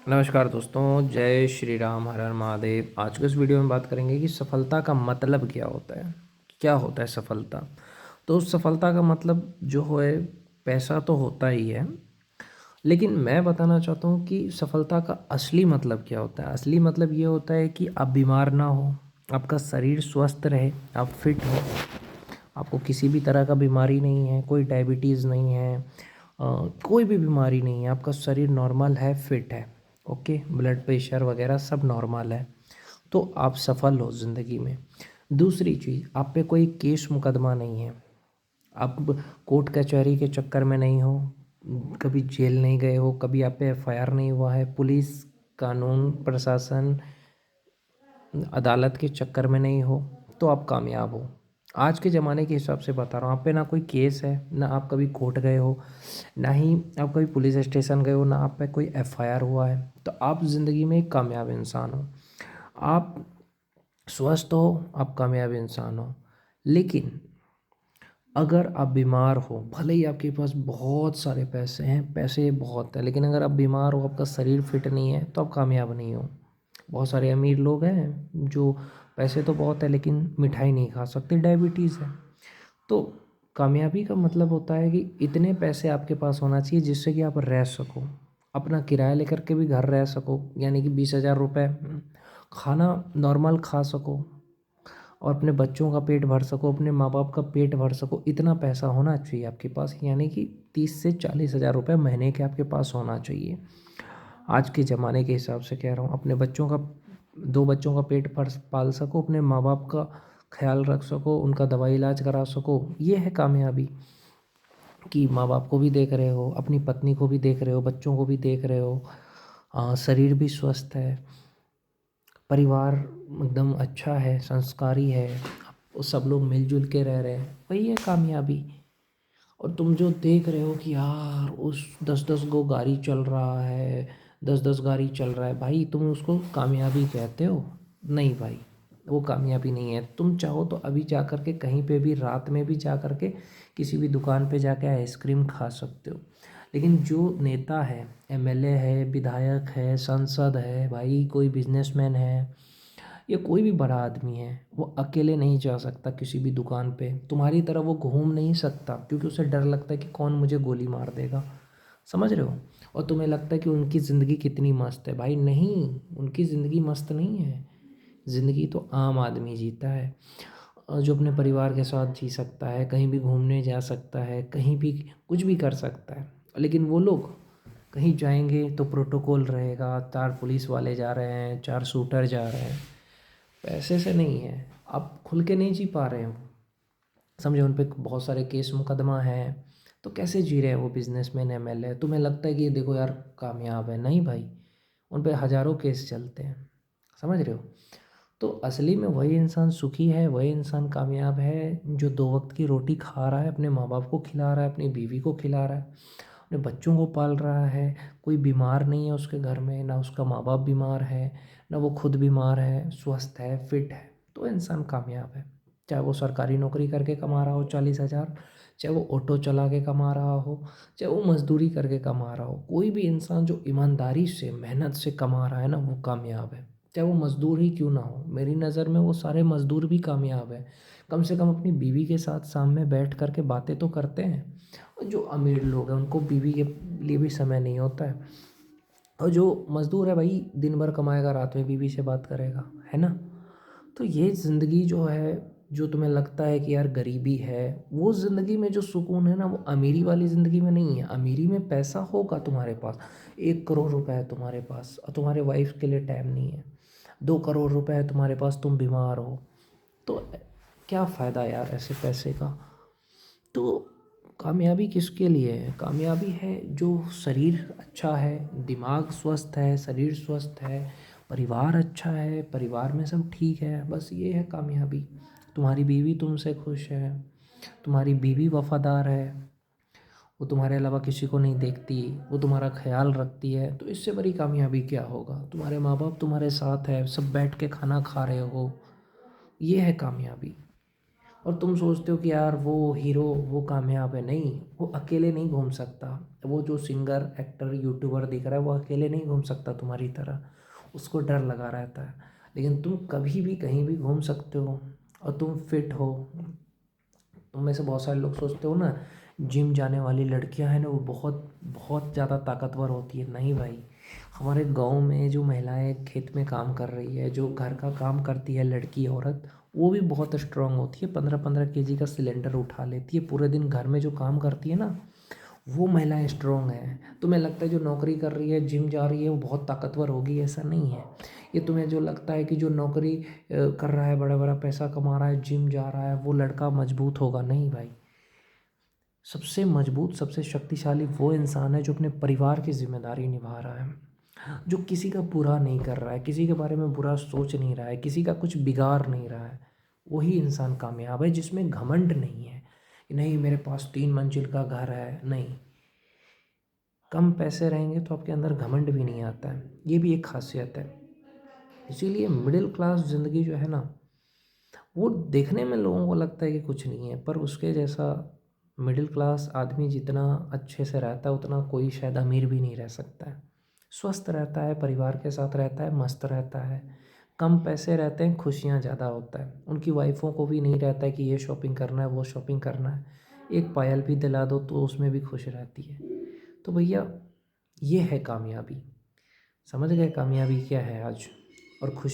नमस्कार दोस्तों, जय श्री राम, हर हर महादेव। आज के इस वीडियो में बात करेंगे कि सफलता का मतलब क्या होता है। क्या होता है सफलता? तो सफलता का मतलब जो है, पैसा तो होता ही है, लेकिन मैं बताना चाहता हूँ कि सफलता का असली मतलब क्या होता है। असली मतलब ये होता है कि आप बीमार ना हो, आपका शरीर स्वस्थ रहे, आप फिट हो, आपको किसी भी तरह का बीमारी नहीं है, कोई डायबिटीज़ नहीं है, कोई भी बीमारी नहीं है, आपका शरीर नॉर्मल है, फिट है, ओके, ब्लड प्रेशर वगैरह सब नॉर्मल है, तो आप सफल हो ज़िंदगी में। दूसरी चीज़, आप पे कोई केस मुकदमा नहीं है, आप कोर्ट कचहरी के चक्कर में नहीं हो, कभी जेल नहीं गए हो, कभी आप पे एफआईआर नहीं हुआ है, पुलिस, कानून, प्रशासन, अदालत के चक्कर में नहीं हो, तो आप कामयाब हो। आज के ज़माने के हिसाब से बता रहा हूँ, आप पे ना कोई केस है, ना आप कभी कोर्ट गए हो, ना ही आप कभी पुलिस स्टेशन गए हो, ना आप पे कोई एफआईआर हुआ है, तो आप ज़िंदगी में एक कामयाब इंसान हो। आप स्वस्थ हो, आप कामयाब इंसान हो। लेकिन अगर आप बीमार हो, भले ही आपके पास बहुत सारे पैसे हैं, पैसे बहुत है, लेकिन अगर आप बीमार हो, आपका शरीर फिट नहीं है, तो आप कामयाब नहीं हो। बहुत सारे अमीर लोग हैं जो पैसे तो बहुत है लेकिन मिठाई नहीं खा सकते, डायबिटीज़ है। तो कामयाबी का मतलब होता है कि इतने पैसे आपके पास होना चाहिए जिससे कि आप रह सको, अपना किराया लेकर के भी घर रह सको, यानी कि 20,000 रुपये खाना नॉर्मल खा सको, और अपने बच्चों का पेट भर सको, अपने माँ बाप का पेट भर सको। इतना पैसा होना चाहिए आपके पास, यानी कि 30 से 40 हज़ार रुपये महीने के आपके पास होना चाहिए। आज के ज़माने के हिसाब से कह रहा हूँ, अपने बच्चों का, 2 बच्चों का पेट भर पाल सको, अपने माँ बाप का ख्याल रख सको, उनका दवाई इलाज करा सको। ये है कामयाबी, कि माँ बाप को भी देख रहे हो, अपनी पत्नी को भी देख रहे हो, बच्चों को भी देख रहे हो, शरीर भी स्वस्थ है, परिवार एकदम अच्छा है, संस्कारी है, सब लोग मिलजुल के रह रहे हैं, वही है कामयाबी। और तुम जो देख रहे हो कि यार उस 10-10 गो गाड़ी चल रहा है, 10-10 गाड़ी चल रहा है, भाई तुम उसको कामयाबी कहते हो? नहीं भाई, वो कामयाबी नहीं है। तुम चाहो तो अभी जा कर के कहीं पे भी रात में भी जा कर के किसी भी दुकान पे जाके आइसक्रीम खा सकते हो, लेकिन जो नेता है, एमएलए है, विधायक है, सांसद है, भाई कोई बिजनेसमैन है, या कोई भी बड़ा आदमी है, वो अकेले नहीं जा सकता किसी भी दुकान पे, तुम्हारी तरह वो घूम नहीं सकता, क्योंकि उसे डर लगता है कि कौन मुझे गोली मार देगा। समझ रहे हो? और तुम्हें लगता है कि उनकी ज़िंदगी कितनी मस्त है, भाई नहीं, उनकी ज़िंदगी मस्त नहीं है। ज़िंदगी तो आम आदमी जीता है, जो अपने परिवार के साथ जी सकता है, कहीं भी घूमने जा सकता है, कहीं भी कुछ भी कर सकता है। लेकिन वो लोग कहीं जाएंगे तो प्रोटोकॉल रहेगा, 4 पुलिस वाले जा रहे हैं, 4 शूटर जा रहे हैं, पैसे से नहीं है। आप खुल के नहीं जी पा रहे हो, समझे? उन पे बहुत सारे केस मुकदमा हैं, तो कैसे जी रहे हैं वो बिजनेसमैन, एमएलए? तुम्हें लगता है कि ये देखो यार कामयाब है, नहीं भाई, उन पे हज़ारों केस चलते हैं। समझ रहे हो? तो असली में वही इंसान सुखी है, वही इंसान कामयाब है जो 2 वक्त की रोटी खा रहा है, अपने माँ बाप को खिला रहा है, अपनी बीवी को खिला रहा है, अपने बच्चों को पाल रहा है, कोई बीमार नहीं है उसके घर में, ना उसका माँ बाप बीमार है, ना वो खुद बीमार है, स्वस्थ है, फिट है, तो इंसान कामयाब है। चाहे वो सरकारी नौकरी करके कमा रहा हो 40,000, चाहे वो ऑटो चला के कमा रहा हो, चाहे वो मजदूरी करके कमा रहा हो, कोई भी इंसान जो ईमानदारी से, मेहनत से कमा रहा है ना, वो कामयाब है। चाहे वो मज़दूर ही क्यों ना हो, मेरी नज़र में वो सारे मज़दूर भी कामयाब हैं। कम से कम अपनी बीवी के साथ सामने बैठ कर के बातें तो करते हैं। और जो अमीर लोग हैं उनको बीवी के लिए भी समय नहीं होता है, और जो मज़दूर है भाई दिन भर कमाएगा, रात में बीवी से बात करेगा, है ना? तो ये ज़िंदगी जो है, जो तुम्हें लगता है कि यार गरीबी है, वो ज़िंदगी में जो सुकून है ना, वो अमीरी वाली ज़िंदगी में नहीं है। अमीरी में पैसा होगा तुम्हारे पास, 1 करोड़ रुपए है तुम्हारे पास और तुम्हारे वाइफ के लिए टाइम नहीं है, 2 करोड़ रुपए है तुम्हारे पास, तुम बीमार हो, तो क्या फ़ायदा यार ऐसे पैसे का? तो कामयाबी किसके लिए है? कामयाबी है जो शरीर अच्छा है, दिमाग स्वस्थ है, शरीर स्वस्थ है, परिवार अच्छा है, परिवार में सब ठीक है, बस ये है कामयाबी। तुम्हारी बीवी तुमसे खुश है, तुम्हारी बीवी वफ़ादार है, वो तुम्हारे अलावा किसी को नहीं देखती, वो तुम्हारा ख्याल रखती है, तो इससे बड़ी कामयाबी क्या होगा? तुम्हारे माँ बाप तुम्हारे साथ है, सब बैठ के खाना खा रहे हो, ये है कामयाबी। और तुम सोचते हो कि यार वो हीरो वो कामयाब है। नहीं, वो अकेले नहीं घूम सकता। वो जो सिंगर एक्टर यूट्यूबर दिख रहा है वो अकेले नहीं घूम सकता तुम्हारी तरह, उसको डर लगा रहता है। लेकिन तुम कभी भी कहीं भी घूम सकते हो और तुम फिट हो। तुम में से बहुत सारे लोग सोचते हो ना, जिम जाने वाली लड़कियां हैं ना वो बहुत बहुत ज़्यादा ताकतवर होती है। नहीं भाई, हमारे गांव में जो महिलाएं खेत में काम कर रही है, जो घर का काम करती है लड़की औरत, वो भी बहुत स्ट्रांग होती है। 15-15 केजी का सिलेंडर उठा लेती है पूरे दिन। घर में जो काम करती है ना, वो महिलाएं स्ट्रांग हैं। तुम्हें लगता है जो नौकरी कर रही है, जिम जा रही है, वो बहुत ताकतवर होगी, ऐसा नहीं है। ये तुम्हें जो लगता है कि जो नौकरी कर रहा है, बड़ा बड़ा पैसा कमा रहा है, जिम जा रहा है, वो लड़का मजबूत होगा। नहीं भाई, सबसे मजबूत सबसे शक्तिशाली वो इंसान है जो अपने परिवार की जिम्मेदारी निभा रहा है, जो किसी का बुरा नहीं कर रहा है, किसी के बारे में बुरा सोच नहीं रहा है, किसी का कुछ बिगाड़ नहीं रहा है। वही इंसान कामयाब है, जिसमें घमंड नहीं है कि नहीं मेरे पास 3 मंजिल का घर है। नहीं, कम पैसे रहेंगे तो आपके अंदर घमंड भी नहीं आता है। ये भी एक खासियत है। इसीलिए मिडिल क्लास ज़िंदगी जो है ना, वो देखने में लोगों को लगता है कि कुछ नहीं है, पर उसके जैसा मिडिल क्लास आदमी जितना अच्छे से रहता है उतना कोई शायद अमीर भी नहीं रह सकता है। स्वस्थ रहता है, परिवार के साथ रहता है, मस्त रहता है। कम पैसे रहते हैं, खुशियाँ ज़्यादा होता है। उनकी वाइफों को भी नहीं रहता है कि ये शॉपिंग करना है, वो शॉपिंग करना है। एक पायल भी दिला दो तो उसमें भी खुश रहती है। तो भैया, ये है कामयाबी। समझ गए कामयाबी क्या है आज, और खुशी